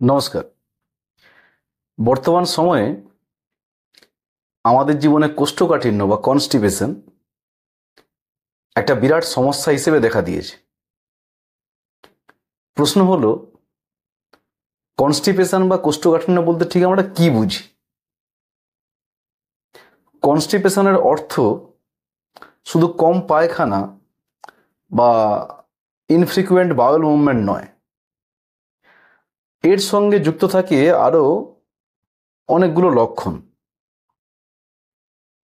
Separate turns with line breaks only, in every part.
নমস্কার। বর্তমান সময়ে আমাদের জীবনে কোষ্ঠকাঠিন্য বা কনস্টিপেশন একটা বিরাট সমস্যা হিসেবে দেখা দিয়েছে। প্রশ্ন হলো, কনস্টিপেশন বা কোষ্ঠকাঠিন্য বলতে ঠিক আমরা কি বুঝি? কনস্টিপেশনের অর্থ শুধু কম পায়খানা বা ইনফ্রিকুয়েন্ট বাউল মুভমেন্ট নয়, এর সঙ্গে যুক্ত থাকে আরও অনেকগুলো লক্ষণ।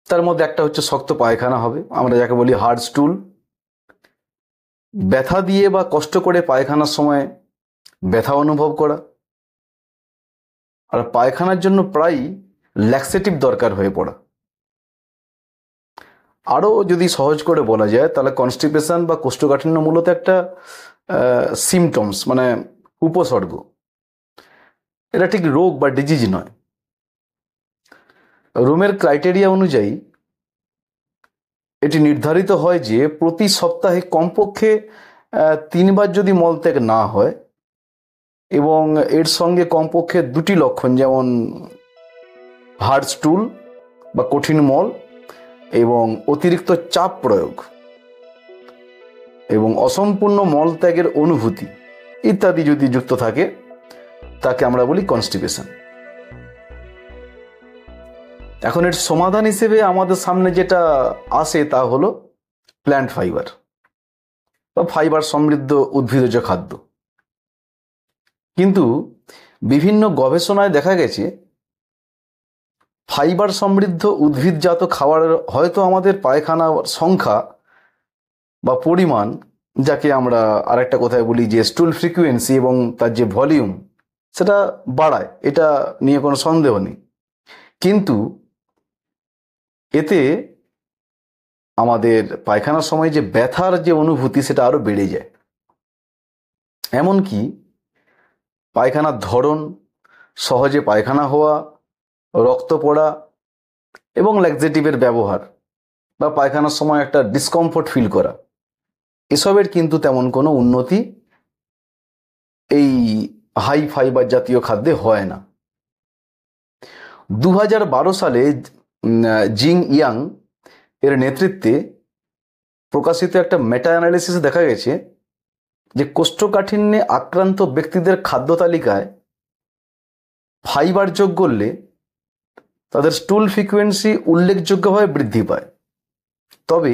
তার মধ্যে একটা হচ্ছে শক্ত পায়খানা হবে, আমরা যাকে বলি হার্ড স্টুল। ব্যথা দিয়ে বা কষ্ট করে পায়খানার সময় ব্যথা অনুভব করা, আর পায়খানার জন্য প্রায়ই ল্যাক্সেটিভ দরকার হয়ে পড়া। আরও যদি সহজ করে বলা যায় তাহলে কনস্টিপেশন বা কোষ্ঠকাঠিন্য মূলত একটা সিমটমস, মানে উপসর্গ। এটা ঠিক রোগ বা ডিজিজ নয়। রোমের ক্রাইটেরিয়া অনুযায়ী এটি নির্ধারিত হয় যে প্রতি সপ্তাহে কমপক্ষে 3 বার যদি মলত্যাগ না হয় এবং এর সঙ্গে কমপক্ষে 2টি লক্ষণ, যেমন হার্ড স্টুল বা কঠিন মল এবং অতিরিক্ত চাপ প্রয়োগ এবং অসম্পূর্ণ মলত্যাগের অনুভূতি ইত্যাদি যদি যুক্ত থাকে, তাকে আমরা বলি কনস্টিপেশন। এখন এর সমাধান হিসেবে আমাদের সামনে যেটা আসে তা হলো প্ল্যান্ট ফাইবার বা ফাইবার সমৃদ্ধ উদ্ভিদজ খাদ্য। কিন্তু বিভিন্ন গবেষণায় দেখা গেছে ফাইবার সমৃদ্ধ উদ্ভিদজাত খাবার হয়তো আমাদের পায়খানার সংখ্যা বা পরিমাণ, যাকে আমরা আরেকটা কথায় বলি যে স্টুল ফ্রিকুয়েন্সি এবং তার যে ভলিউম, সেটা বাড়ায়, এটা নিয়ে কোনো সন্দেহ নেই। কিন্তু এতে আমাদের পায়খানার সময় যে ব্যথার যে অনুভূতি, সেটা আরও বেড়ে যায়। এমনকি পায়খানার ধরন, সহজে পায়খানা হওয়া, রক্ত পড়া এবং ল্যাক্সেটিভের ব্যবহার বা পায়খানার সময় একটা ডিসকমফোর্ট ফিল করা, এসবের কিন্তু তেমন কোনো উন্নতি এই হাই ফাইবার জাতীয় খাদ্যে হয় না। 2012 সালে জিং ইয়াং এর নেতৃত্বে প্রকাশিত একটা মেটা অ্যানালিসিসে দেখা গেছে যে কোষ্ঠকাঠিন্যে আক্রান্ত ব্যক্তিদের খাদ্য তালিকায় ফাইবার যোগ করলে তাদের স্টুল ফ্রিকুয়েন্সি উল্লেখযোগ্যভাবে বৃদ্ধি পায়। তবে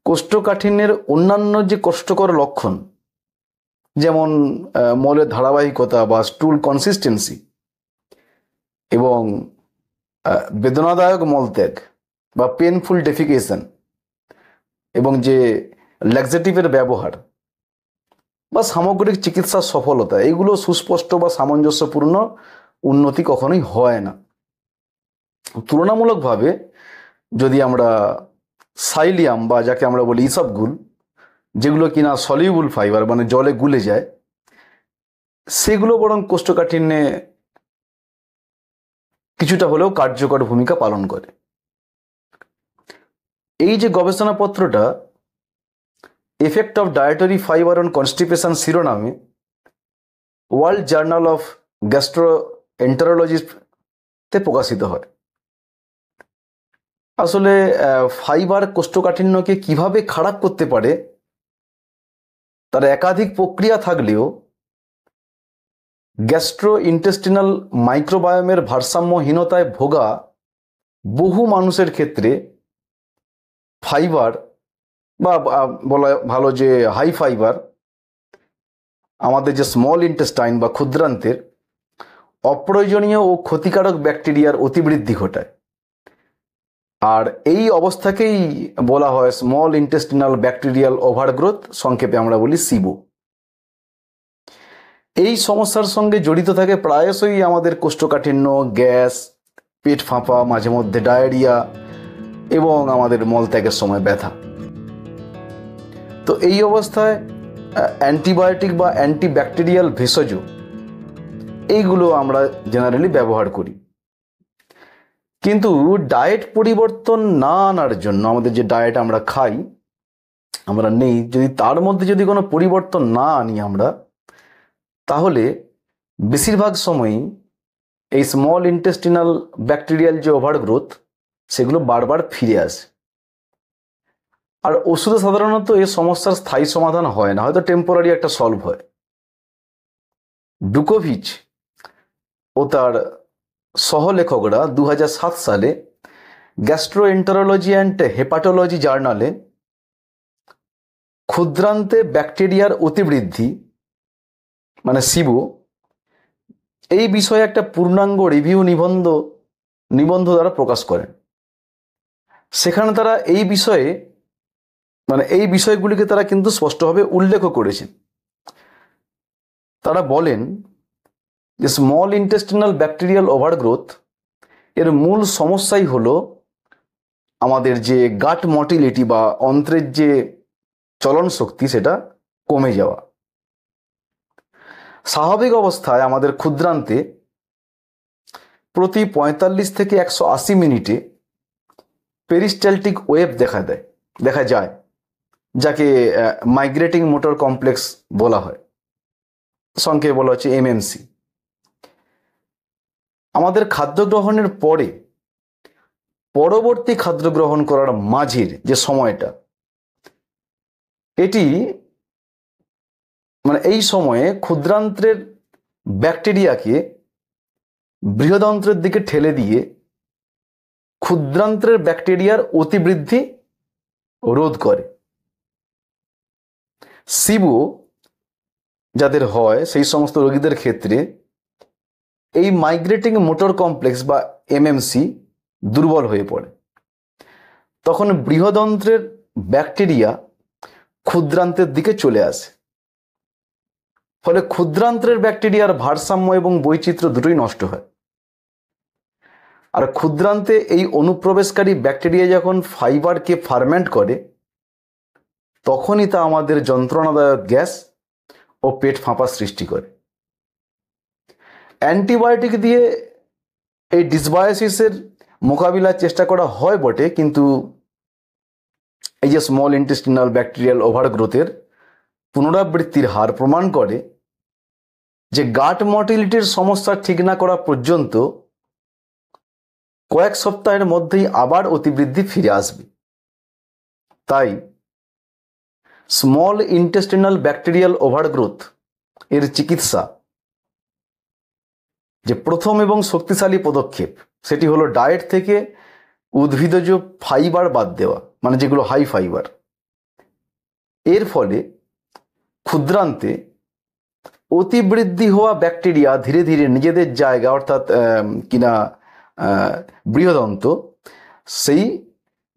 কোষ্ঠকাঠিন্যের অন্যান্য যে কষ্টকর লক্ষণ, যেমন মলের ধারাবাহিকতা বা স্টুল কনসিস্টেন্সি এবং বেদনাদায়ক মলত্যাগ বা পেনফুল ডেফিকেশন এবং যে ল্যাক্সেটিভের ব্যবহার বা সামগ্রিক চিকিৎসার সফলতা, এগুলো সুস্পষ্ট বা সামঞ্জস্যপূর্ণ উন্নতি কখনোই হয় না। তুলনামূলকভাবে যদি আমরা সাইলিয়াম বা যাকে আমরা বলি ইসবগুল, যেগুলো কিনা সলিউবল ফাইবার, মানে জলে গুলে যায়, সেগুলো বরং কোষ্ঠকাঠিন্যে কিছুটা হলেও কার্যকর ভূমিকা পালন করে। এই যে গবেষণাপত্রটা effect of dietary fibre on constipation শিরোনামে ওয়ার্ল্ড জার্নাল অফ গ্যাস্ট্রোএন্টারোলজিতে প্রকাশিত হয়। আসলে ফাইবার কোষ্ঠকাঠিন্যকে কিভাবে খারাপ করতে পারে তার একাধিক প্রক্রিয়া থাকলেও গ্যাস্ট্রো ইন্টেস্টিনাল মাইক্রোবায়োমের ভারসাম্যহীনতায় ভোগা বহু মানুষের ক্ষেত্রে ফাইবার বা বলা ভালো যে হাই ফাইবার আমাদের যে স্মল ইন্টেস্টাইন বা ক্ষুদ্রান্তের অপ্রয়োজনীয় ও ক্ষতিকারক ব্যাকটেরিয়ার অতিবৃদ্ধি ঘটায়। আর এই অবস্থাকেই বলা হয় স্মল ইন্টেস্টিনাল ব্যাকটেরিয়াল ওভারগ্রোথ, সংক্ষেপে আমরা বলি সিবো। এই সমস্যার সঙ্গে জড়িত থাকে প্রায়শই আমাদের কোষ্ঠকাঠিন্য, গ্যাস, পেট ফাঁপা, মাঝে মধ্যে ডায়রিয়া এবং আমাদের মলত্যাগের সময় ব্যথা। তো এই অবস্থায় অ্যান্টিবায়োটিক বা অ্যান্টিব্যাকটেরিয়াল ভেষজ এইগুলো আমরা জেনারেলি ব্যবহার করি। কিন্তু ডায়েট পরিবর্তন না আনার জন্য, আমাদের যে ডায়েট আমরা খাই, আমরা নেই, যদি তার মধ্যে যদি কোনো পরিবর্তন না আনি আমরা, তাহলে বেশিরভাগ সময়ই এই স্মল ইন্টেস্টিনাল ব্যাকটেরিয়াল যে ওভারগ্রোথ সেগুলো বারবার ফিরে আসে। আর ওষুধে সাধারণত এই সমস্যার স্থায়ী সমাধান হয় না, হয়তো টেম্পোরারি একটা সলভ হয়। ব্রুকোভিচ ও তার সহলেখকরা 2007 সালে গ্যাস্ট্রোএন্টারোলজি অ্যান্ড হেপাটোলজি জার্নালে ক্ষুদ্রান্তে ব্যাকটেরিয়ার অতিবৃদ্ধি মানে সিবো এই বিষয়ে একটা পূর্ণাঙ্গ রিভিউ নিবন্ধ দ্বারা প্রকাশ করেন। সেখানে তারা এই বিষয়গুলিকে তারা কিন্তু স্পষ্টভাবে উল্লেখ করেছেন। তারা বলেন যে স্মল ইন্টেস্টিনাল ব্যাকটেরিয়াল ওভারগ্রোথ এর মূল সমস্যাই হলো আমাদের যে গাট মটিলিটি বা অন্ত্রের যে চলন শক্তি সেটা কমে যাওয়া। স্বাভাবিক অবস্থায় আমাদের ক্ষুদ্রান্তে প্রতি 45 থেকে 180 মিনিটে পেরিস্টালটিক ওয়েভ দেখা যায়, যাকে মাইগ্রেটিং মোটর কমপ্লেক্স বলা হয়, সংক্ষেপে বলা হচ্ছে এমএমসি। আমাদের খাদ্য গ্রহণের পরে পরবর্তী খাদ্য গ্রহণ করার মাঝের যে সময়টা, এটি এই সময়ে ক্ষুদ্রান্ত্রের ব্যাকটেরিয়াকে বৃহদন্ত্রের দিকে ঠেলে দিয়ে ক্ষুদ্রান্ত্রের ব্যাকটেরিয়ার অতিবৃদ্ধি রোধ করে। সিবো যাদের হয় সেই সমস্ত রোগীদের ক্ষেত্রে এই মাইগ্রেটিং মোটর কমপ্লেক্স বা এমএমসি দুর্বল হয়ে পড়ে। তখন বৃহদন্ত্রের ব্যাকটেরিয়া ক্ষুদ্রান্তের দিকে চলে আসে, ফলে ক্ষুদ্রান্ত্রের ব্যাকটেরিয়ার ভারসাম্য এবং বৈচিত্র্য দুটোই নষ্ট হয়। আর ক্ষুদ্রান্তে এই অনুপ্রবেশকারী ব্যাকটেরিয়া যখন ফাইবারকে ফার্মেন্ট করে, তখনই তা আমাদের যন্ত্রণাদায়ক গ্যাস ও পেট ফাঁপা সৃষ্টি করে। অ্যান্টিবায়োটিক দিয়ে এই ডিসবায়োসিসের মোকাবিলার চেষ্টা করা হয় বটে, কিন্তু এই যে স্মল ইন্টেস্টিনাল ব্যাকটেরিয়াল ওভারগ্রোথের পুনরাবৃত্তির হার প্রমাণ করে যে গাট মটিলিটির সমস্যা ঠিক না করা পর্যন্ত কয়েক সপ্তাহের মধ্যেই আবার অতিবৃদ্ধি ফিরে আসবে। তাই স্মল ইন্টেস্টিনাল ব্যাকটেরিয়াল ওভারগ্রোথ এর চিকিৎসা যে প্রথম এবং শক্তিশালী পদক্ষেপ, সেটি হলো ডায়েট থেকে উদ্ভিদজ ফাইবার বাদ দেওয়া, যেগুলো হাই ফাইবার। এর ফলে ক্ষুদ্রান্তে অতিবৃদ্ধি হওয়া ব্যাকটেরিয়া ধীরে ধীরে নিজেদের জায়গা অর্থাৎ বৃহদন্ত, সেই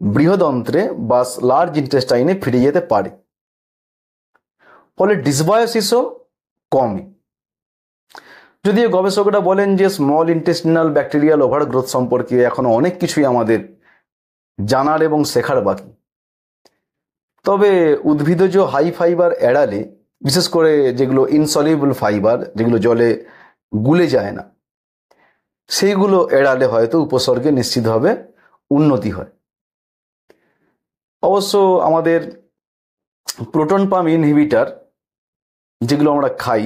বৃহদন্ত্রে বা লার্জ ইন্টেস্টাইনে ফিরে যেতে পারে। ফলে ডিসবায়োসিসও কমে। যদিও গবেষকরা বলেন যে স্মল ইন্টেস্টিনাল ব্যাকটেরিয়াল ওভারগ্রোথ সম্পর্কে এখনো অনেক কিছুই আমাদের জানার এবং শেখার বাকি। তবে উদ্ভিদজ হাই ফাইবার এড়ালে, বিশেষ করে যেগুলো ইনসলিউবল ফাইবার, যেগুলো জলে গুলে যায় না, সেইগুলো এড়ালে হয়তো উপসর্গে নিশ্চিতভাবে উন্নতি হয়। অবশ্য আমাদের প্রোটন পাম্প ইনহিবিটার যেগুলো আমরা খাই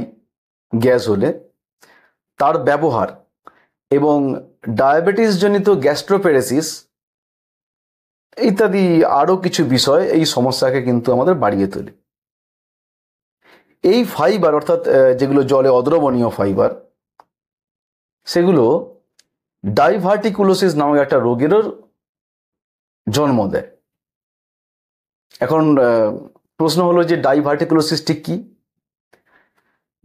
গ্যাস হলে, তার ব্যবহার এবং ডায়াবেটিস জনিত গ্যাস্ট্রোপ্যারেসিস ইত্যাদি আরও কিছু বিষয় এই সমস্যাকে কিন্তু আমাদের বাড়িয়ে তোলে। এই ফাইবার অর্থাৎ যেগুলো জলে অদ্রবণীয় ফাইবার, সেগুলো ডাইভার্টিকুলোসিস নামক একটা রোগেরও জন্ম দেয়। এখন প্রশ্ন হলো যে ডাইভার্টিকুলোসিস ঠিক কি?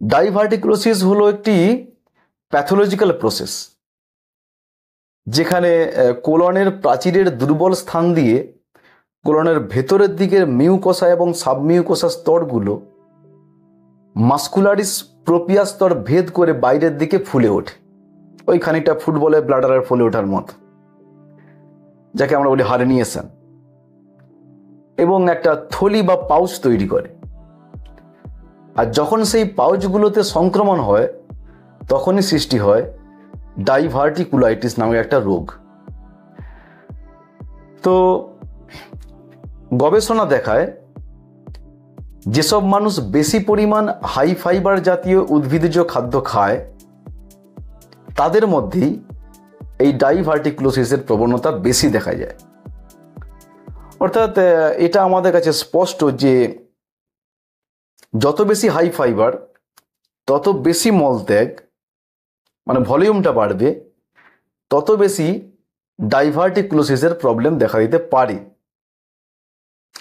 ডাইভার্টিকুলোসিস হলো একটি প্যাথোলজিক্যাল প্রসেস যেখানে কোলনের প্রাচীরের দুর্বল স্থান দিয়ে কোলনের ভেতরের দিকের মিউকোসা এবং সাবমিউকোসা স্তরগুলো মাস্কুলারিস প্রোপিয়া স্তর ভেদ করে বাইরের দিকে ফুলে ওঠে, ওই খানিকটা ফুটবলের ব্লাডারের ফুলে ওঠার মতো, যাকে আমরা বলি হার্নিয়েশন, এবং একটা থলি বা পাউচ তৈরি করে। আর যখন সেই পাউচগুলোতে সংক্রমণ হয়, তখনই সৃষ্টি হয় ডাইভার্টিকুলাইটিস নামে একটা রোগ। তো গবেষণা দেখায় যেসব মানুষ বেশি পরিমাণ হাই ফাইবার জাতীয় উদ্ভিদজ খাদ্য খায় তাদের মধ্যেই এই ডাইভার্টিকুলোসিসের প্রবণতা বেশি দেখা যায়। অর্থাৎ এটা আমাদের কাছে স্পষ্ট যে যত বেশি হাই ফাইবার তত বেশি মলত্যাগ, মানে ভলিউমটা বাড়বে, তত বেশি ডাইভার্টিকুলোসিসের প্রবলেম দেখা দিতে পারে।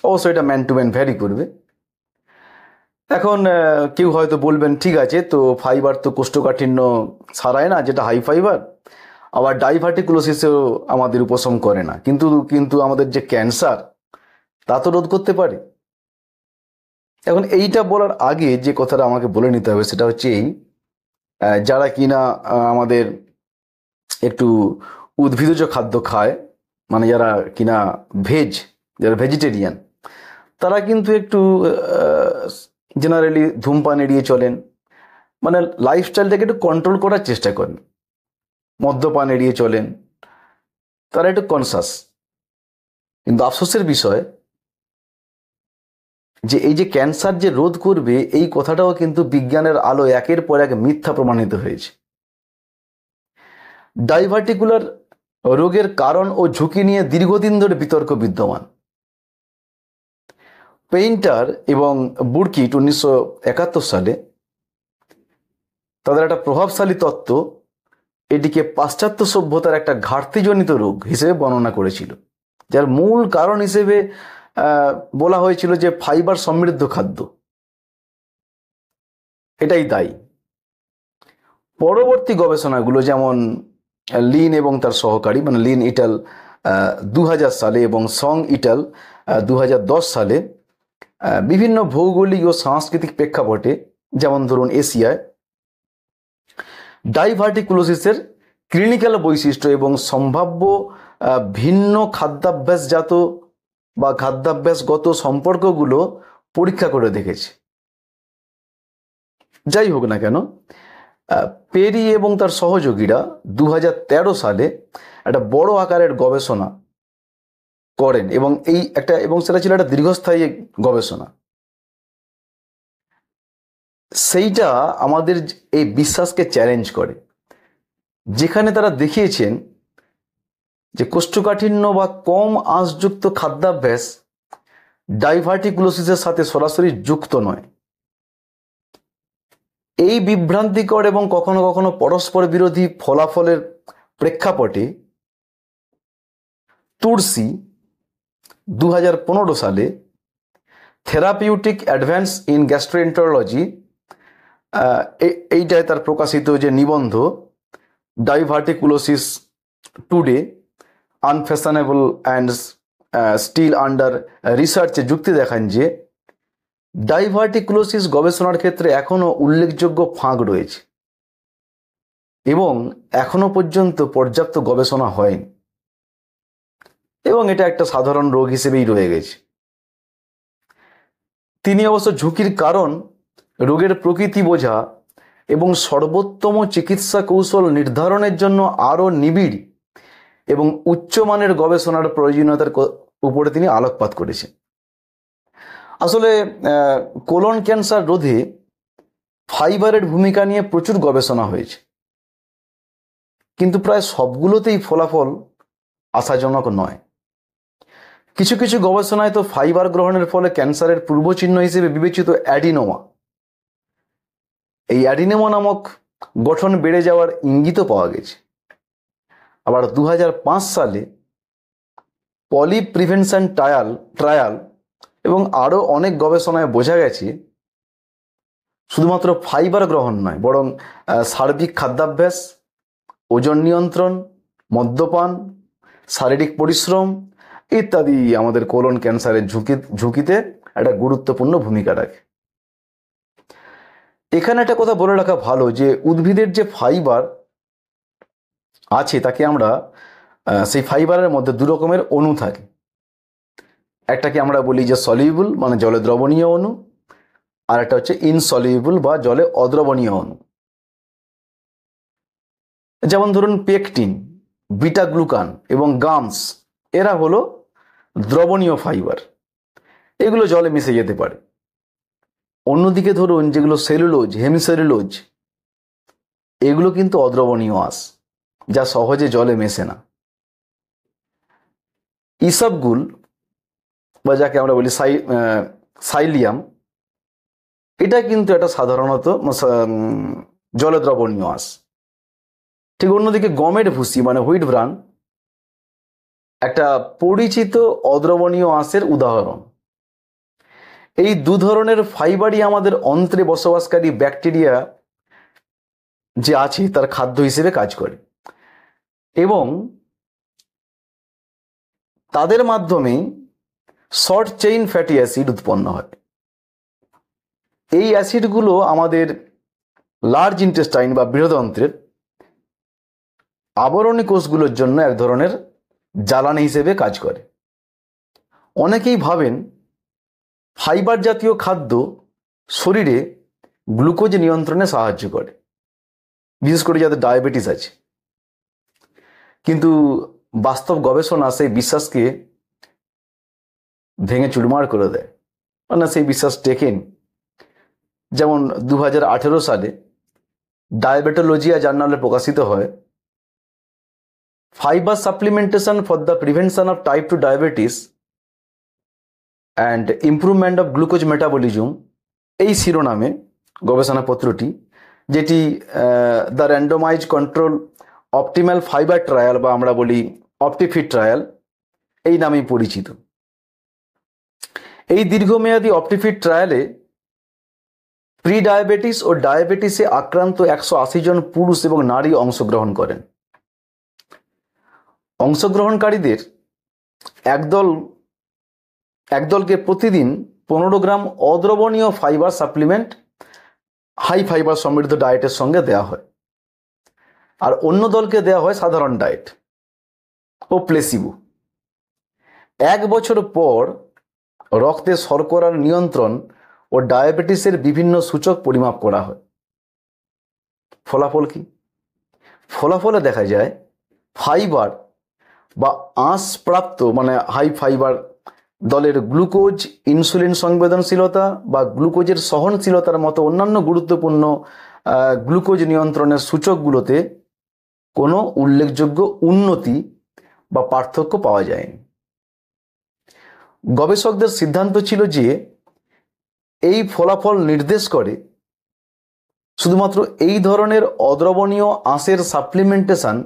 অবশ্যই এটা ম্যান টু ম্যান ভ্যারি করবে। এখন কেউ হয়তো বলবেন, ঠিক আছে, তো ফাইবার তো কোষ্ঠকাঠিন্য সারায় না, যেটা হাই ফাইবার, আবার ডাইভার্টিকুলোসিসও আমাদের উপশম করে না, কিন্তু আমাদের যে ক্যান্সার তা তো রোধ করতে পারে। এখন এইটা বলার আগে যে কথাটা আমাকে বলে নিতে হবে সেটা হচ্ছে এই, যারা কিনা আমাদের একটু উদ্ভিদজ খাদ্য খায়, মানে যারা কিনা যারা ভেজিটেরিয়ান, তারা কিন্তু একটু জেনারেলি ধূমপান এড়িয়ে চলেন, মানে লাইফস্টাইলটাকে একটু কন্ট্রোল করার চেষ্টা করেন, মদ্যপান এড়িয়ে চলেন, তারা একটু কনসাস। কিন্তু আফসোসের বিষয় যে এই যে ক্যান্সার যে রোধ করবে, এই কথাটাও কিন্তু বিজ্ঞানের আলো একের পর এক মিথ্যা প্রমাণিত হয়েছে। ডাইভার্টিকুলার রোগের কারণ ও ঝুঁকি নিয়ে দীর্ঘদিন ধরে বিতর্ক বিদ্যমান। পেইন্টার এবং বুরকিট 1971 সালে তাদের একটা প্রভাবশালী তত্ত্ব এটিকে পাশ্চাত্য সভ্যতার একটা ঘাটতিজনিত রোগ হিসেবে বর্ণনা করেছিল, যার মূল কারণ হিসেবে বলা হয়েছিল যে ফাইবার সমৃদ্ধ খাদ্য এটাই দায়ী। পরবর্তী গবেষণাগুলো যেমন লিন এবং তার সহকারী, মানে লিন ইটাল 2000 সালে এবং সং ইটাল 2010 সালে বিভিন্ন ভৌগোলিক ও সাংস্কৃতিক প্রেক্ষাপটে, যেমন ধরুন এশিয়ায়, ডাইভার্টিকুলোসিসের ক্লিনিক্যাল বৈশিষ্ট্য এবং সম্ভাব্য ভিন্ন খাদ্যাভ্যাসজাত বা খাদ্যাভ্যাসগত সম্পর্কগুলো পরীক্ষা করে দেখেছে। যাই হোক না কেন, পেরি এবং তার সহযোগীরা 2013 সালে একটা বড় আকারের গবেষণা করেন এবং সেটা ছিল একটা দীর্ঘস্থায়ী গবেষণা। সেইটা আমাদের এই বিশ্বাসকে চ্যালেঞ্জ করে, যেখানে তারা দেখিয়েছেন যে কোষ্ঠকাঠিন্য বা কম আঁশযুক্ত খাদ্যাভ্যাস ডাইভার্টিকুলোসিসের সাথে সরাসরি যুক্ত নয়। এই বিভ্রান্তিকর এবং কখনো কখনো পরস্পর বিরোধী ফলাফলের প্রেক্ষাপটে তুর্সি 2015 সালে থেরাপিউটিক অ্যাডভান্স ইন গ্যাস্ট্রোএন্টারোলজি, এইটায় তার প্রকাশিত যে নিবন্ধ diverticulosis today unfashionable and still under রিসার্চে যুক্তি দেখান যে ডাইভার্টিকুলোসিস গবেষণার ক্ষেত্রে এখনও উল্লেখযোগ্য ফাঁক রয়েছে এবং এখনো পর্যন্ত পর্যাপ্ত গবেষণা হয়নি, এবং এটা একটা সাধারণ রোগ হিসেবেই রয়ে গেছে। তিনি অবশ্য ঝুঁকির কারণ, রোগের প্রকৃতি বোঝা এবং সর্বোত্তম চিকিৎসা কৌশল নির্ধারণের জন্য আরও নিবিড় এবং উচ্চমানের গবেষণার প্রয়োজনীয়তার উপরে তিনি আলোকপাত করেছেন। আসলে কোলন ক্যান্সার রোধে ফাইবারের ভূমিকা নিয়ে প্রচুর গবেষণা হয়েছে, কিন্তু প্রায় সবগুলোতেই ফলাফল আশাজনক নয়। কিছু কিছু গবেষণায় তো ফাইবার গ্রহণের ফলে ক্যান্সারের পূর্বচিহ্ন হিসেবে বিবেচিত অ্যাডিনোমা, এই অ্যাডিনোমা নামক গঠন বেড়ে যাওয়ার ইঙ্গিতও পাওয়া গেছে। আবার 2005 সালে পলি প্রিভেনশন ট্রায়াল এবং আরও অনেক গবেষণায় বোঝা গেছে শুধুমাত্র ফাইবার গ্রহণ নয়, বরং সার্বিক খাদ্যাভ্যাস, ওজন নিয়ন্ত্রণ, মদ্যপান, শারীরিক পরিশ্রম ইত্যাদি আমাদের কোলন ক্যান্সারের ঝুঁকিতে একটা গুরুত্বপূর্ণ ভূমিকা রাখে। এখানে একটা কথা বলে রাখা ভালো যে উদ্ভিদের যে ফাইবার আছে তাকে আমরা সেই ফাইবারের মধ্যে দু রকমের অণু থাকে। একটাকে আমরা বলি যে সলিউবল, মানে জলে দ্রবণীয় অণু, আর একটা হচ্ছে ইনসলিউবল বা জলে অদ্রবণীয় অণু। যেমন ধরুন পেকটিন, বিটা গ্লুকান এবং গামস, এরা হলো দ্রবণীয় ফাইবার, এগুলো জলে মিশে যেতে পারে। অন্যদিকে ধরুন যেগুলো সেলুলোজ, হেমিসেলুলোজ, এগুলো কিন্তু অদ্রবণীয় আঁশ, যা সহজে জলে মেশে না। ইসবগুল বা যাকে আমরা বলি সাইলিয়াম, এটা কিন্তু একটা সাধারণত জলে দ্রবণীয় আঁশ। ঠিক অন্যদিকে গমের ভুসি মানে হুইট ব্রান একটা পরিচিত অদ্রবণীয় আঁশের উদাহরণ। এই দু ধরনের ফাইবারই আমাদের অন্ত্রে বসবাসকারী ব্যাকটেরিয়া যে আছে তার খাদ্য হিসেবে কাজ করে এবং তাদের মাধ্যমেই শর্ট চেইন ফ্যাটি অ্যাসিড উৎপন্ন হয়। এই অ্যাসিডগুলো আমাদের লার্জ ইন্টেস্টাইন বা বৃহদন্ত্রের আবরণী কোষগুলোর জন্য এক ধরনের জ্বালানি হিসেবে কাজ করে। অনেকেই ভাবেন ফাইবার জাতীয় খাদ্য শরীরে গ্লুকোজ নিয়ন্ত্রণে সাহায্য করে, বিশেষ করে যাদের ডায়াবেটিস আছে। কিন্তু বাস্তব গবেষণা সেই বিশ্বাসকে ভেঙে চুরমার করে দেয়, মানে সেই বিশ্বাস টেকেন। যেমন 2018 সালে ডায়াবেটোলজিয়া জার্নালে প্রকাশিত হয়, fibre supplementation for the prevention of type 2 diabetes and improvement of glucose metabolism, এই শিরোনামে গবেষণাপত্রটি, যেটি the randomize control optimal fibre trial বা আমরা বলি অপটিফিট ট্রায়াল এই নামেই পরিচিত। এই দীর্ঘমেয়াদী অপটিফিট ট্রায়ালে প্রি ডায়াবেটিস ও ডায়াবেটিসে আক্রান্ত 180 জন পুরুষ এবং নারী অংশগ্রহণ করেন। অংশগ্রহণকারীদের একদলকে প্রতিদিন 15 গ্রাম অদ্রবণীয় ফাইবার সাপ্লিমেন্ট হাই ফাইবার সমৃদ্ধ ডায়েটের সঙ্গে দেওয়া হয়, আর অন্য দলকে দেওয়া হয় সাধারণ ডায়েট ও প্লেসিবো। 1 বছর পর রক্তে শর্করার নিয়ন্ত্রণ ও ডায়াবেটিসের বিভিন্ন সূচক পরিমাপ করা হয়। ফলাফল কি? ফলাফলে দেখা যায় ফাইবার বা আঁশপ্রাপ্ত মানে হাই ফাইবার দলের গ্লুকোজ, ইনসুলিন সংবেদনশীলতা বা গ্লুকোজের সহনশীলতার মতো অন্যান্য গুরুত্বপূর্ণ গ্লুকোজ নিয়ন্ত্রণের সূচকগুলোতে কোনো উল্লেখযোগ্য উন্নতি বা পার্থক্য পাওয়া যায়নি। গবেষকদের সিদ্ধান্ত ছিল যে এই ফলাফল নির্দেশ করে শুধুমাত্র এই ধরনের অদ্রবণীয় আঁশের সাপ্লিমেন্টেশন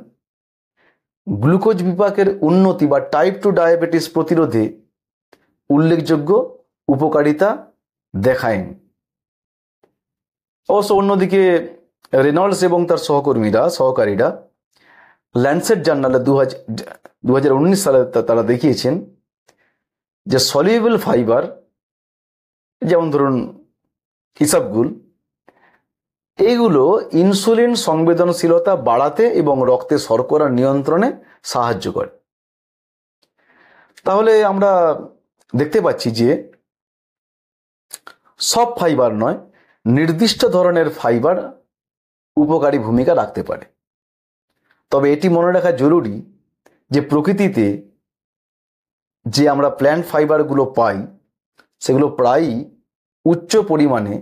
গ্লুকোজ বিপাকের উন্নতি বা টাইপ 2 ডায়াবেটিস প্রতিরোধে উল্লেখযোগ্য উপকারিতা দেখায়নি। অবশ্য অন্যদিকে রেনল্ডস এবং তার সহকারীরা ল্যান্সেট জার্নালে 2019 সালে তারা দেখিয়েছেন যে সলিউবল ফাইবার, যেমন ধরুন ইসবগুল, এইগুলো ইনসুলিন সংবেদনশীলতা বাড়াতে এবং রক্তে শর্করা নিয়ন্ত্রণে সাহায্য করে। তাহলে আমরা দেখতে পাচ্ছি যে সব ফাইবার নয়, নির্দিষ্ট ধরনের ফাইবার উপকারী ভূমিকা রাখতে পারে। তবে এটি মনে রাখা জরুরি যে প্রকৃতিতে যে আমরা প্ল্যান্ট ফাইবারগুলো পাই সেগুলো প্রায়ই উচ্চ পরিমাণে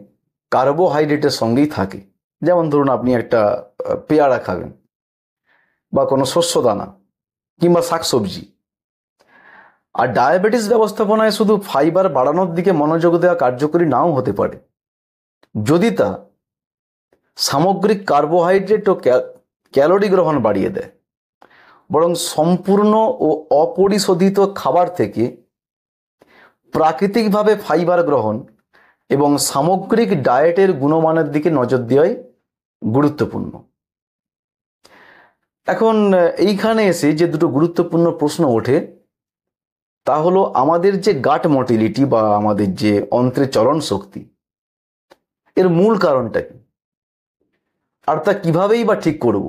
কার্বোহাইড্রেটের সঙ্গেই থাকে। যেমন ধরুন আপনি একটা পেয়ারা খাবেন বা কোনো শস্য দানা কিংবা শাকসবজি। আর ডায়াবেটিস ব্যবস্থাপনায় শুধু ফাইবার বাড়ানোর দিকে মনোযোগ দেওয়া কার্যকরী নাও হতে পারে যদি তা সামগ্রিক কার্বোহাইড্রেট ও ক্যালোরি গ্রহণ বাড়িয়ে দেয়, বরং সম্পূর্ণ ও অপরিশোধিত খাবার থেকে প্রাকৃতিকভাবে ফাইবার গ্রহণ এবং সামগ্রিক ডায়েটের গুণমানের দিকে নজর দেওয়াই গুরুত্বপূর্ণ। এখন এইখানে এসে যে দুটো গুরুত্বপূর্ণ প্রশ্ন ওঠে তা হলো আমাদের যে গাট মোটিলিটি বা আমাদের যে অন্ত্রের চলন শক্তি, এর মূল কারণটা কি, আর তা কিভাবেই বা ঠিক করব?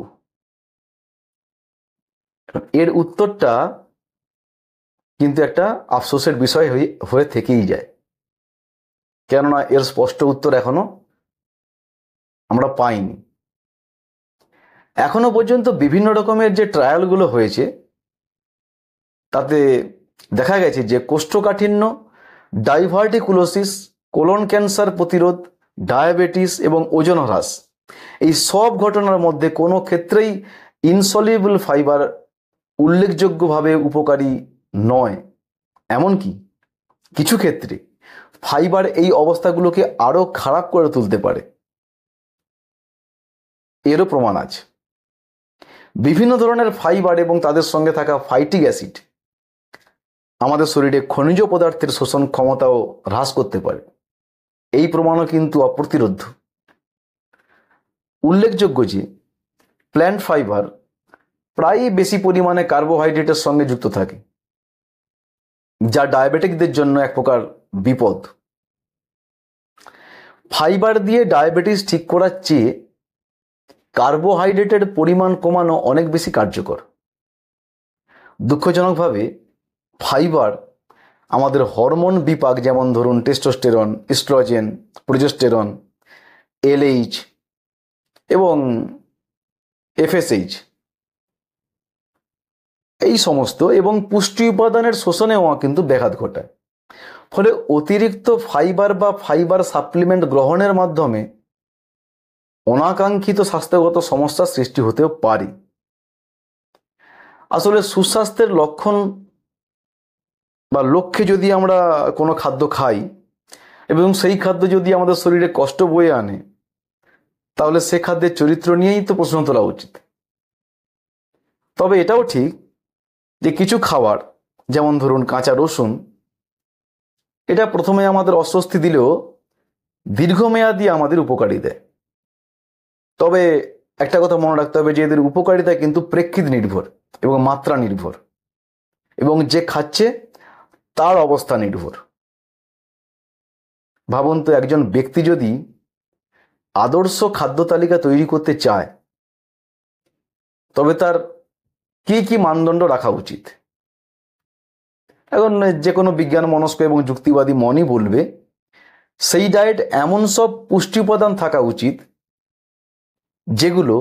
এর উত্তরটা কিন্তু একটা আফসোসের বিষয় হয়ে থেকেই যায়, কেননা এর স্পষ্ট উত্তর এখনো আমরা পাইনি। এখনো পর্যন্ত বিভিন্ন রকমের যে ট্রায়ালগুলো হয়েছে তাতে দেখা গেছে যে কোষ্ঠকাঠিন্য, ডাইভার্টিকুলোসিস, কোলন ক্যান্সার প্রতিরোধ, ডায়াবেটিস এবং ওজন হ্রাস, এই সব ঘটনার মধ্যে কোনো ক্ষেত্রেই ইনসলিউবল ফাইবার উল্লেখযোগ্যভাবে উপকারী নয়। এমনকি কিছু ক্ষেত্রে ফাইবার এই অবস্থাগুলোকে আরো খারাপ করে তুলতে পারে। এরও প্রমাণ আছে। বিভিন্ন ধরনের ফাইবার এবং তাদের সঙ্গে থাকা ফাইটিক অ্যাসিড আমাদের শরীরে খনিজ পদার্থের শোষণ ক্ষমতাও হ্রাস করতে পারে। এই প্রমাণও কিন্তু অপ্রতিরোধ্য। উল্লেখযোগ্য যে প্ল্যান্ট ফাইবার প্রায়ই বেশি পরিমাণে কার্বোহাইড্রেটের সঙ্গে যুক্ত থাকে, যা ডায়াবেটিকদের জন্য এক প্রকার বিপদ। ফাইবার দিয়ে ডায়াবেটিস ঠিক করার চেয়ে কার্বোহাইড্রেটের পরিমাণ কমানো অনেক বেশি কার্যকর। দুঃখজনকভাবে ফাইবার আমাদের হরমোন বিপাক, যেমন ধরুন টেস্টোস্টেরন, ইস্ট্রোজেন, প্রোজেস্টেরন, এলএইচ এবং এফএসএইচ এই সমস্ত এবং পুষ্টি উপাদানের শোষণেও কিন্তু ব্যাঘাত ঘটায়। ফলে অতিরিক্ত ফাইবার বা ফাইবার সাপ্লিমেন্ট গ্রহণের মাধ্যমে অনাকাঙ্ক্ষিত স্বাস্থ্যগত সমস্যার সৃষ্টি হতেও পারে। আসলে সুস্বাস্থ্যের লক্ষণ বা লক্ষ্যে যদি আমরা কোনো খাদ্য খাই এবং সেই খাদ্য যদি আমাদের শরীরে কষ্ট বয়ে আনে, তাহলে সে খাদ্যের চরিত্র নিয়েই তো প্রশ্ন তোলা উচিত। তবে এটাও ঠিক যে কিছু খাবার, যেমন ধরুন কাঁচা রসুন, এটা প্রথমে আমাদের অস্বস্তি দিলেও দীর্ঘমেয়াদী আমাদের উপকারী দেয়। তবে একটা কথা মনে রাখতে হবে যে এদের উপকারিতা কিন্তু প্রেক্ষিত নির্ভর এবং মাত্রা নির্ভর এবং যে খাচ্ছে তার অবস্থা নির্ভর। ভাবুন তো, একজন ব্যক্তি যদি আদর্শ খাদ্য তালিকা তৈরি করতে চায়, তবে তার কি কি মানদণ্ড রাখা উচিত? এখন যে কোনো বিজ্ঞান মনস্ক এবং যুক্তিবাদী মনই বলবে সেই ডায়েট এমন সব পুষ্টি উপাদান থাকা উচিত যেগুলো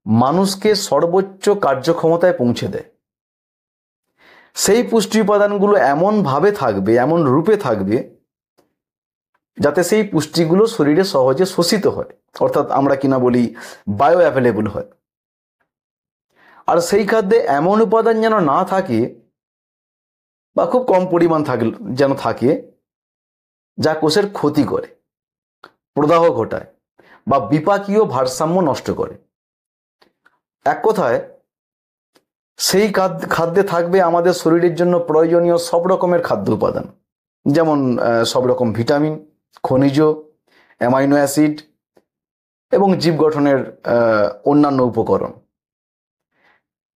মানুষকে সর্বোচ্চ কার্যক্ষমতায় পৌঁছে দেয়। সেই পুষ্টি উপাদানগুলো এমনভাবে থাকবে, এমন রূপে থাকবে যাতে সেই পুষ্টিগুলো শরীরে সহজে শোষিত হয়, অর্থাৎ আমরা কিনা বলি বায়ো অ্যাভেলেবল হয়। আর সেই খাদ্যে এমন উপাদান যেন না থাকে বা খুব কম পরিমাণ যেন থাকে যা কোষের ক্ষতি করে, প্রদাহ ঘটায় বা বিপাকীয় ভারসাম্য নষ্ট করে। এক কথায়, সেই খাদ্যে থাকবে আমাদের শরীরের জন্য প্রয়োজনীয় সব রকমের খাদ্য উপাদান, যেমন সব রকম ভিটামিন, খনিজ, অ্যামাইনো অ্যাসিড এবং জীব গঠনের অন্যান্য উপকরণ।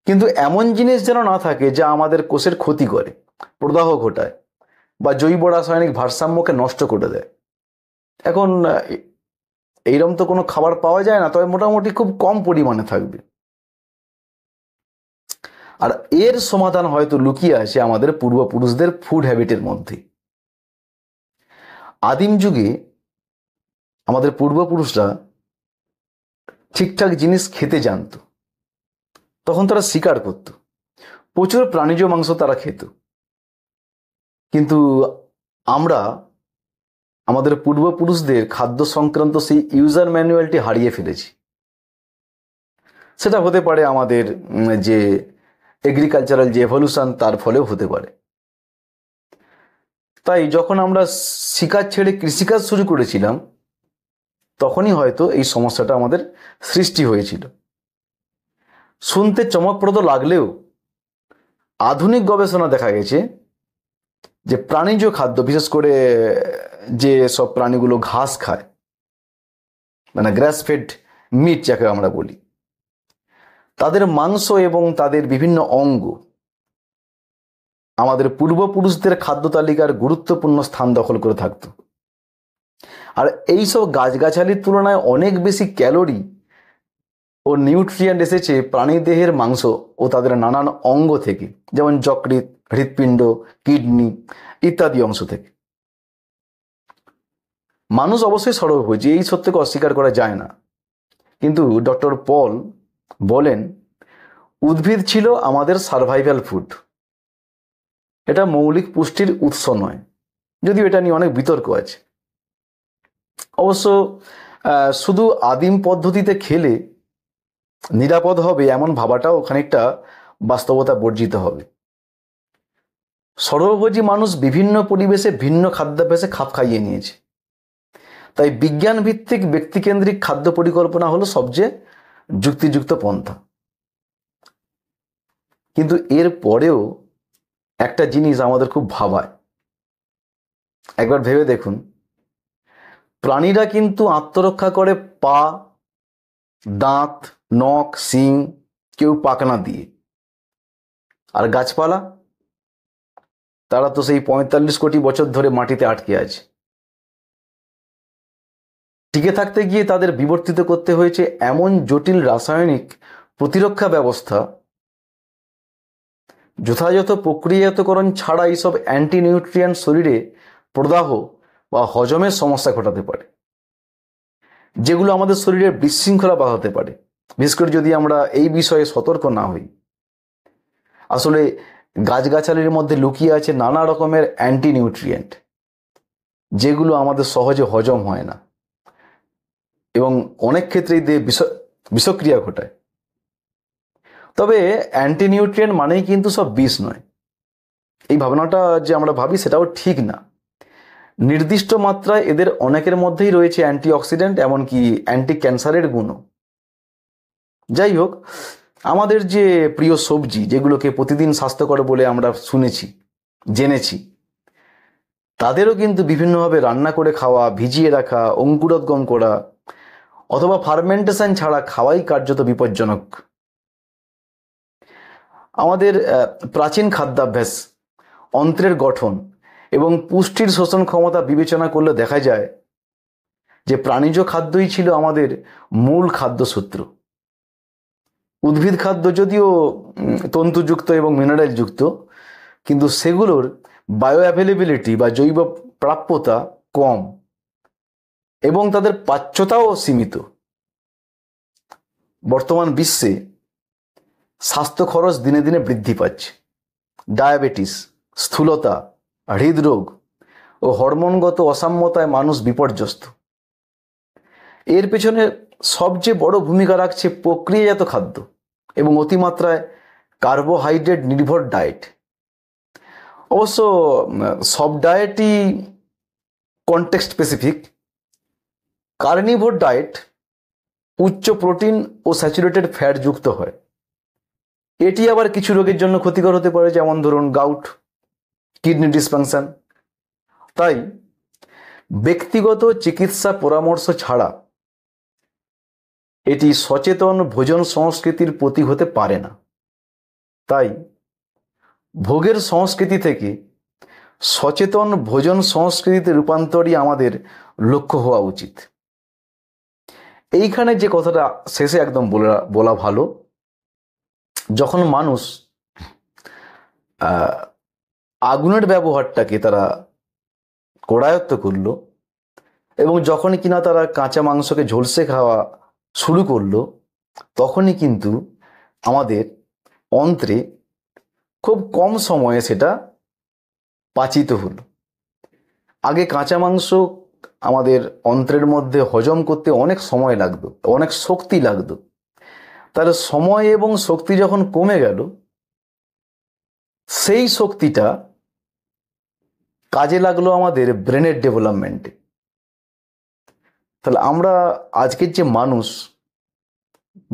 কিন্তু এমন জিনিস যেন না থাকে যা আমাদের কোষের ক্ষতি করে, প্রদাহ ঘটায় বা জৈব রাসায়নিক ভারসাম্যকে নষ্ট করে দেয়। এখন এইরকম তো কোনো খাবার পাওয়া যায় না, তবে মোটামুটি খুব কম পরিমাণে থাকবে। আর এর সমাধান হয়তো লুকিয়ে আছে আমাদের পূর্বপুরুষদের ফুড হ্যাবিটের মধ্যে। আদিম যুগে আমাদের পূর্বপুরুষরা ঠিকঠাক জিনিস খেতে জানতো, তখন তারা শিকার করত, প্রচুর প্রাণীজ মাংস তারা খেত। কিন্তু আমরা আমাদের পূর্বপুরুষদের খাদ্য সংক্রান্ত সেই ইউজার ম্যানুয়ালটি হারিয়ে ফেলেছি। সেটা হতে পারে আমাদের যে এগ্রিকালচারাল যে এভলিউশন, তার ফলেও হতে পারে। তাই যখন আমরা শিকার ছেড়ে কৃষিকাজ শুরু করেছিলাম, তখনই হয়তো এই সমস্যাটা আমাদের সৃষ্টি হয়েছিল। শুনতে চমকপ্রদ লাগলেও আধুনিক গবেষণা দেখা গেছে যে প্রাণীজ খাদ্য, বিশেষ করে যে সব প্রাণীগুলো ঘাস খায়, মানে গ্রাস ফেড মিট যাকে আমরা বলি, তাদের মাংস এবং তাদের বিভিন্ন অঙ্গ আমাদের পূর্বপুরুষদের খাদ্য তালিকার গুরুত্বপূর্ণ স্থান দখল করে থাকত। আর এইসব গাছগাছালির তুলনায় অনেক বেশি ক্যালোরি ও নিউট্রিয়েন্ট এসেছে প্রাণী দেহের মাংস ও তাদের নানান অঙ্গ থেকে, যেমন যকৃৎ, হৃৎপিণ্ড, কিডনি ইত্যাদি অংশ থেকে। মানুষ অবশ্যই সরব হয়েছে, এই সত্যকে অস্বীকার করা যায় না। কিন্তু ডক্টর পল বলেন, উদ্ভিদ ছিল আমাদের সার্ভাইভাল ফুড, এটা মৌলিক পুষ্টির উৎস নয়, যদিও এটা নিয়ে অনেক বিতর্ক আছে। অবশ্য শুধু আদিম পদ্ধতিতে খেলে নিরাপদ হবে এমন ভাবাটাও খানিকটা বাস্তবতা বর্জিত হবে। সর্বভোজী মানুষ বিভিন্ন পরিবেশে ভিন্ন খাদ্যাভ্যাসে খাপ খাইয়ে নিয়েছে। তাই বিজ্ঞান ভিত্তিক ব্যক্তিকেন্দ্রিক খাদ্য পরিকল্পনা হলো সবচেয়ে যুক্তিযুক্ত পন্থা। কিন্তু এর পরেও একটা জিনিস আমাদের খুব ভাবায়। একবার ভেবে দেখুন, প্রাণীরা কিন্তু আত্মরক্ষা করে পা, দাঁত, নখ, শিং, কেউ পাখনা দিয়ে। আর গাছপালা, তারা তো সেই 45 কোটি বছর ধরে মাটিতে আটকে আছে। টিকে থাকতে গিয়ে তাদের বিবর্তিত করতে হয়েছে এমন জটিল রাসায়নিক প্রতিরক্ষা ব্যবস্থা, যথাযথ প্রক্রিয়াজাতকরণ ছাড়া এইসব অ্যান্টি নিউট্রিয়েন্ট শরীরে প্রদাহ বা হজমের সমস্যা ঘটাতে পারে, যেগুলো আমাদের শরীরে বিশৃঙ্খলা বাড়াতে পারে, বিশেষ করে যদি আমরা এই বিষয়ে সতর্ক না হই। আসলে গাছগাছালির মধ্যে লুকিয়ে আছে নানা রকমের অ্যান্টি নিউট্রিয়েন্ট, যেগুলো আমাদের সহজে হজম হয় না এবং অনেক ক্ষেত্রেই দিয়ে বিষক্রিয়া ঘটায়। তবে অ্যান্টি নিউট্রিয়েন্ট মানেই কিন্তু সব বিষ নয়, এই ভাবনাটা যে আমরা ভাবি সেটাও ঠিক না। নির্দিষ্ট মাত্রায় এদের অনেকের মধ্যেই রয়েছে অ্যান্টিঅক্সিডেন্ট, এমনকি অ্যান্টি ক্যান্সারের গুণও। যাই হোক, আমাদের যে প্রিয় সবজি, যেগুলোকে প্রতিদিন স্বাস্থ্যকর বলে আমরা শুনেছি, জেনেছি, তাদেরও কিন্তু বিভিন্নভাবে রান্না করে খাওয়া, ভিজিয়ে রাখা, অঙ্কুরোদ্গম করা অথবা ফার্মেন্টেশন ছাড়া খাওয়াই কার্যত বিপজ্জনক। আমাদের প্রাচীন খাদ্যাভ্যাস, অন্ত্রের গঠন এবং পুষ্টির শোষণ ক্ষমতা বিবেচনা করলে দেখা যায় যে প্রাণীজ খাদ্যই ছিল আমাদের মূল খাদ্যসূত্র। উদ্ভিদ খাদ্য যদিও তন্তুযুক্ত এবং মিনারেলযুক্ত, কিন্তু সেগুলোর বায়ো অ্যাভেলেবিলিটি বা জৈব প্রাপ্যতা কম এবং তাদের পাচ্যতাও সীমিত। বর্তমান বিশ্বে স্বাস্থ্য খরচ দিনে দিনে বৃদ্ধি পাচ্ছে। ডায়াবেটিস, স্থূলতা, হৃদরোগ ও হরমোনগত অসাম্যতায় মানুষ বিপর্যস্ত। এর পেছনে সবচেয়ে বড় ভূমিকা রাখছে প্রক্রিয়াজাত খাদ্য এবং অতিমাত্রায় কার্বোহাইড্রেট নির্ভর ডায়েট। অবশ্য সব ডায়েটই কনটেক্সট স্পেসিফিক। কার্নিভোর ডায়েট উচ্চ প্রোটিন ও স্যাচুরেটেড ফ্যাট যুক্ত হয়। এটি আবার কিছু রোগের জন্য ক্ষতিকর হতে পারে, যেমন ধরুন গাউট, কিডনি ডিসফাংশন। তাই ব্যক্তিগত চিকিৎসা পরামর্শ ছাড়া এটি সচেতন ভোজন সংস্কৃতির প্রতীক হতে পারে না। তাই ভোগের সংস্কৃতি থেকে সচেতন ভোজন সংস্কৃতিতে রূপান্তরই আমাদের লক্ষ্য হওয়া উচিত। এইখানে যে কথাটা শেষে একদম বলা ভালো, যখন মানুষ আগুনের ব্যবহারটাকে তারা কড়ায়ত্ত করলো এবং যখনই কিনা তারা কাঁচা মাংসকে ঝলসে খাওয়া শুরু করলো, তখনই কিন্তু আমাদের অন্ত্রে খুব কম সময়ে সেটা পাচিত হলো। আগে কাঁচা মাংস আমাদের অন্ত্রের মধ্যে হজম করতে অনেক সময় লাগতো, অনেক শক্তি লাগতো। তাহলে সময় এবং শক্তি যখন কমে গেল, সেই শক্তিটা কাজে লাগলো আমাদের ব্রেনের ডেভেলপমেন্টে। তাহলে আমরা আজকের যে মানুষ,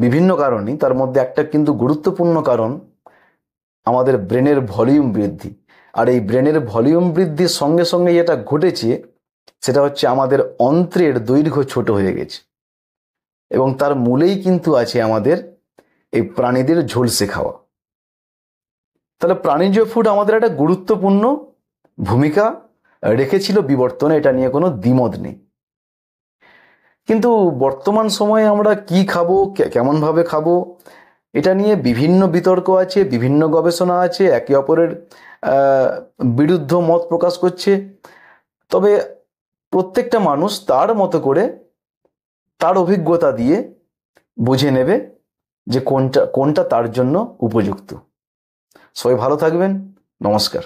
বিভিন্ন কারণই, তার মধ্যে একটা কিন্তু গুরুত্বপূর্ণ কারণ আমাদের ব্রেনের ভলিউম বৃদ্ধি। আর এই ব্রেনের ভলিউম বৃদ্ধির সঙ্গে সঙ্গে যেটা ঘটেছে সেটা হচ্ছে আমাদের অন্ত্রের দৈর্ঘ্য ছোট হয়ে গেছে এবং তার মূলেই কিন্তু আছে আমাদের এই প্রাণীদের ঝলসে খাওয়া। তাহলে প্রাণীজ ফুড আমাদের একটা গুরুত্বপূর্ণ ভূমিকা রেখেছিল বিবর্তনে, এটা নিয়ে কোনো দ্বিমত নেই। কিন্তু বর্তমান সময়ে আমরা কি খাবো, কেমনভাবে খাবো, এটা নিয়ে বিভিন্ন বিতর্ক আছে, বিভিন্ন গবেষণা আছে, একে অপরের বিরুদ্ধ মত প্রকাশ করছে। তবে প্রত্যেকটা মানুষ তার মতো করে তার অভিজ্ঞতা দিয়ে বুঝে নেবে যে কোনটা তার জন্য উপযুক্ত। সবাই ভালো থাকবেন। নমস্কার।